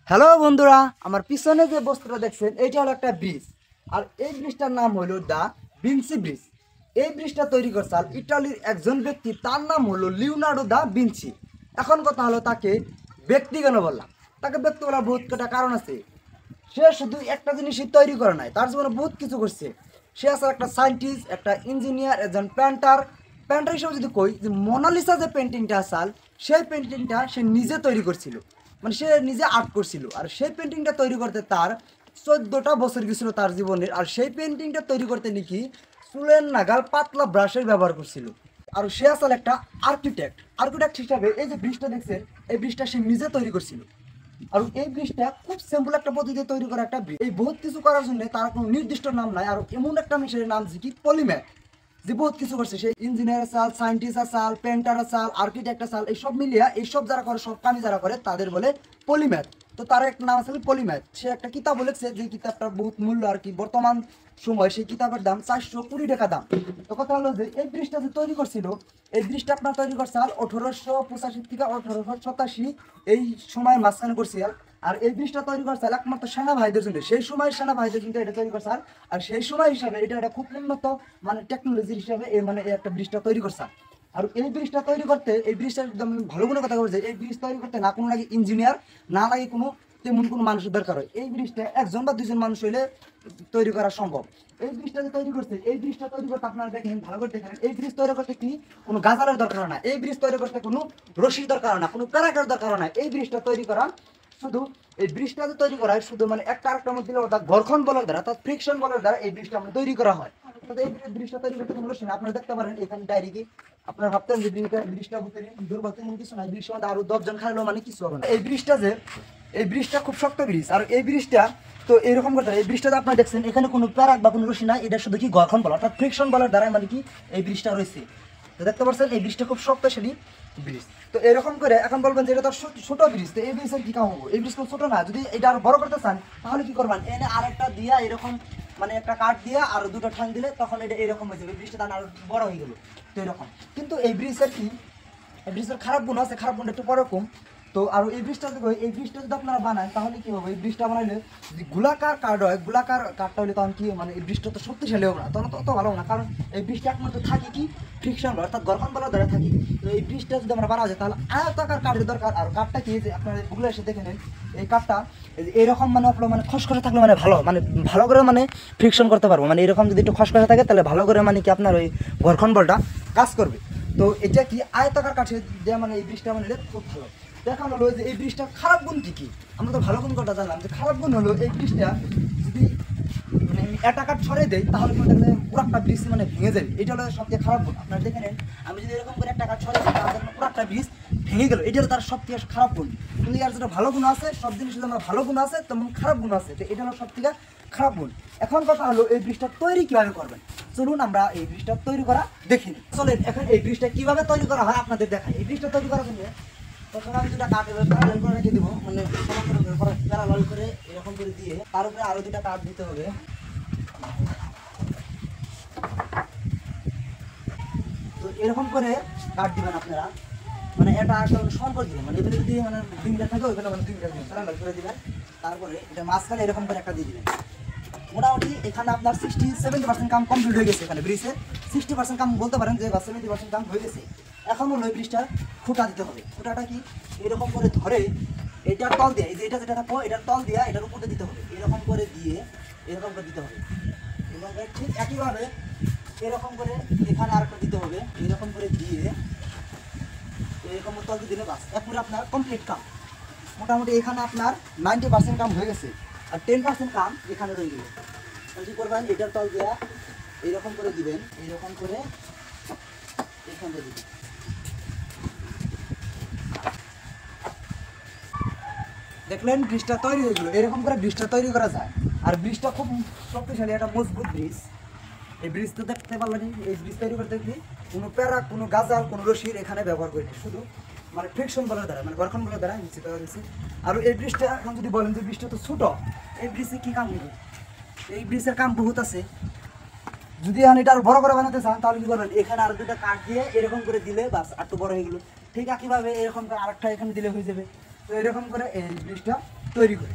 Hello বন্ধুরা, আমার পিছনে যে বস্তুটা দেখছেন এটা হলো একটা ব্রিজ। আর এই ব্রিজটার নাম হলো দ্য ভিনসি ব্রিজ। এই ব্রিজটা তৈরি করছেন ইটালির একজন ব্যক্তি, তার নাম হলো লিওনার্দো দা ভিনসি। এখন কথা হলো তাকে ব্যক্তি কেন বললাম? তাকে ব্যক্তি বলার বহুত কটা কারণ আছে। সে শুধু একটা জিনিসই তৈরি করে নাই, তার জীবনে বহুত কিছু করছে। সে আছে একটা সায়েন্টিস্ট, একটা ইঞ্জিনিয়ার, একজন পেন্টার। পেন্টার হিসেবে যদি কই যে মোনালিসা যে পেন্টিংটা আসাল, সেই পেন্টিংটা সে নিজে তৈরি করছিল, মানে সে নিজে আর্ট করছিল। আর সেই পেন্টিংটা তৈরি করতে তার 14টা বছর গেছিল তার জীবনের। আর সেই পেন্টিংটা তৈরি করতে নাকি চুলের নাগাল পাতলা ব্রাশের ব্যবহার করছিল। আর সে আসলে একটা আর্কিটেক্ট হিসাবে এই যে ব্রিজটা দেখছেন, এই ব্রিজটা সে নিজে তৈরি করছিল। আর এই ব্রিজটা খুব সিম্পল একটা পদ্ধতিতে তৈরি করা একটা ব্রিজ। এই বহুত কিছু করার জন্য তার কোনো নির্দিষ্ট নাম নাই। আর এমন একটা মিশনের নাম যে কি পলিম্যাথ, যে বহুত কিছু করছে। সেই ইঞ্জিনিয়ার সাল, সায়েন্টিস্ট সাল, পেন্টার সাল, আর্কিটেক্ট সাল, এইসব মিলিয়ে এইসব যারা করে, সব কামি যারা করে তাদের বলে পলিম্যাথ। তো তার একটা নাম আছে পলিম্যাথ। সে একটা কিতাব বলেছে, যে কিতাবটার বহুত মূল্য আর কি বর্তমান সময় সেই কিতাবের দাম 420 টাকা দাম। তো কথা হলো যে এই ব্রিজটা যে তৈরি করছিল, এই ব্রিজটা আপনার তৈরি করছে 1885 থেকে 1887 এই সময়ের মাঝখানে করছে। আর এই ব্রিজটা তৈরি করছে একমাত্র সেনা ভাইদের জন্য, সেই সময়ের সেনা ভাইদের জন্য এটা তৈরি করছে। আর সেই সময় হিসাবে এটা খুব উন্নত মানে টেকনোলজির হিসাবে এই একটা ব্রিজটা তৈরি করছে। আর এই ব্রিজটা তৈরি করতে, এই ব্রিজটা একদম ভালো কোনো কথা বলছে, এই ব্রিজ তৈরি করতে না কোনো লাগে ইঞ্জিনিয়ার, না লাগে কোনো তেমন কোনো মানুষের দরকার হয়। এই ব্রিজটা একজন বা দুজন মানুষ হইলে তৈরি করা সম্ভব। এই ব্রিজটা যে তৈরি করছে, এই ব্রিজটা তৈরি করতে আপনারা দেখেন, ভালো করে দেখেন, এই ব্রিজ তৈরি করতে কি কোনো গাজালের দরকার হয় না, এই ব্রিজ তৈরি করতে কোনো রশির দরকার হয় না, কোনো প্যারাকের দরকার হয় না। এই ব্রিজটা তৈরি করা শুধু, এই ব্রিজটা যে তৈরি করা হয় শুধু মানে একটা আরেকটার মধ্যে অর্থাৎ ঘর্ষণ বলের দ্বারা, অর্থাৎ ফ্রিকশন বলের দ্বারা এই ব্রিজটা আমরা তৈরি করা হয়। অর্থাৎ এই ব্রিজটা তৈরি করতে কোনো রশি না। আপনারা দেখতে পারেন এখানে ডাইরেক্ট আপনারা ভাবতেন যে ব্রিজটা দুর্বল তেমন কিছু না, ব্রিজের মধ্যে আরো 10 জন খাইলো মানে কিছু হবে না। এই ব্রিজটা খুব শক্ত ব্রিজ। আর এই ব্রিজটা তো এরকম করতে, এই ব্রিজটা আপনারা দেখছেন এখানে কোনো প্যারাক বা কোনো রশি না, এটা শুধু কি ঘর্ষণ বল অর্থাৎ ফ্রিকশন বলের দ্বারা মানে কি এই ব্রিজটা রয়েছে। তো দেখতে পাচ্ছেন এই ব্রিজটা খুব শক্তিশালী ব্রিজ। তো এরকম করে এখন বলবেন যে এটা তো ছোট ব্রিজ, তো এই ব্রিজের কি কাম হবো? এই ব্রিজ তো ছোট না, যদি এটা আরো বড় করতে চান তাহলে কি করবেন, এনে আরেকটা দিয়া এরকম মানে একটা কাঠ দিয়া আর দুটো ঠাং দিলে তখন এটা এরকম হয়ে যাবে, ব্রিজটা আরো বড় হয়ে গেল। তো এরকম কিন্তু এই ব্রিজের কি, এই ব্রিজের খারাপ গুণ আছে, খারাপ গুণটা একটু পরকম। তো আর এই ব্রিজটা যদি আপনারা বানান তাহলে কি হবে, এই ব্রিজটা বানাইলে যদি গোলাকার কাঠ হয়, গোলাকার কাঠটা হলে তখন কি মানে এই ব্রিজটা তো শক্তিশালী হবে না, তখন তো অত ভালো না। কারণ এই ব্রিজটা একমাত্র থাকে কি ফ্রিকশন অর্থাৎ ঘর্ষণ বলের দ্বারা থাকে। তো এই ব্রিজটা যদি আমরা বানাওয়া যায় তাহলে আয়তাকার কাঠের দরকার। আর কাঠটা কি যে আপনারা গুগলে এসে দেখে নেন, এই কাঠটা এরকম মানে আপনার মানে খসখসে থাকলে মানে ভালো করে মানে ফ্রিকশন করতে পারবো। মানে এরকম যদি একটু খসখসে থাকে তাহলে ভালো করে মানে কি আপনার ওই ঘর্ষণ বলটা কাজ করবে। তো এটা কি আয়তাকার কাঠে দেওয়া মানে এই ব্রিজটা মানে খুব ভালো। দেখা হলো যে এই ব্রিজটার খারাপ গুণ কি কি, আমরা তো ভালো গুণ কথা জানলাম। যে খারাপ গুণ হলো এই ব্রিজটা যদি মানে একটা কাঠ ছড়ে দেয় তাহলে কিন্তু দেখলে পুরো একটা ব্রিজ মানে ভেঙে যাবে। এটা হলো সবথেকে খারাপ গুণ। আপনারা দেখে নেন, আমি যদি এরকম করে একটা কাঠ ছড়ে দিই তাহলে পুরো একটা ব্রিজ ভেঙে গেল, এটা হলো তার সবথেকে খারাপ গুণ। কিন্তু এর যেটা ভালো গুণ আছে, সব জিনিস যেমন ভালো গুণ আছে তেমন খারাপ গুণ আছে, তো এটা হলো সবথেকে খারাপ গুণ। এখন কথা হলো এই ব্রিজটা তৈরি কিভাবে করবেন, চলুন আমরা এই ব্রিজটা তৈরি করা দেখিনি। চলেন এখন এই ব্রিজটা কিভাবে তৈরি করা হয় আপনাদের দেখাই। এই ব্রিজটা তৈরি করার জন্য প্রথমে আমি দুটা কাঠ প্যারালাল করে রেখে দিব, মানে প্যারালাল করে এরকম করে দিয়ে তার উপরে আরো দুটা কাঠ দিতে হবে। তো এরকম করে কাঠ দিবেন আপনারা, মানে এটা একটা সমান করে দিবেন, মানে এখানে যদি মানে 2 মিটার থাকে ওইখানে মানে 2 মিটার দিবেন, প্যারালাল করে দিবেন। তারপরে এটা মাঝখানে এরকম করে একটা দিয়ে দিবেন। মোটামুটি এখানে আপনার 60-70% কাম কমপ্লিট হয়ে গেছে। এখানে ব্রিজে 60% কাম বলতে পারেন যে 70% কাম হয়ে গেছে। এখন হলো এই ব্রিজটার খুঁটা দিতে হবে। খুঁটাটা কি এরকম করে ধরে এটার তল দিয়ে, এই যে এটা যেটা থাকবো এটার তল দিয়ে এটার উপরে দিতে হবে, এরকম করে দিয়ে এরকম করে দিতে হবে। এবং ঠিক একইভাবে এরকম করে এখানে আরেকটা দিতে হবে, এরকম করে দিয়ে এরকম তল দিয়ে দিলে বাস একবারে আপনার কমপ্লিট কাম। মোটামুটি এখানে আপনার 90% কাম হয়ে গেছে, আর 10% কাম এখানে রয়ে গেল। কি করবেন, এটার তল দেওয়া এইরকম করে দিবেন, এইরকম করে এখানে দিবেন। দেখলেন ব্রিজটা তৈরি হয়ে গেল। এরকম করে ব্রিজটা তৈরি করা যায়। আর ব্রিজটা খুব শক্তিশালী, একটা মজবুত ব্রিজ। এই ব্রিজ তো দেখতে পারলেন, এই ব্রিজ তৈরি করতে কি কোনো প্যারা, কোনো গাজাল, কোনো রশির এখানে ব্যবহার করিনি, শুধু মানে ফ্রিকশন বলার দ্বারা, মানে ঘর্ষণ বলার দ্বারা নিশ্চিত হয়ে গেছে। আর এই ব্রিজটা এখন যদি বলেন যে ব্রিজটা তো ছোট, এই ব্রিজে কি কাম হবে? এই ব্রিজের কাম বহুত আছে। যদি এখন এটা আরো বড় করে বানাতে চান তাহলে কি করবেন, এখানে আরো দুটা কাঠ দিয়ে এরকম করে দিলে বাস একটু বড় হয়ে গেল। ঠিক একইভাবে এরকম করে আরেকটা এখানে দিলে হয়ে যাবে। তো এরকম করে এই ব্রিজটা তৈরি করে।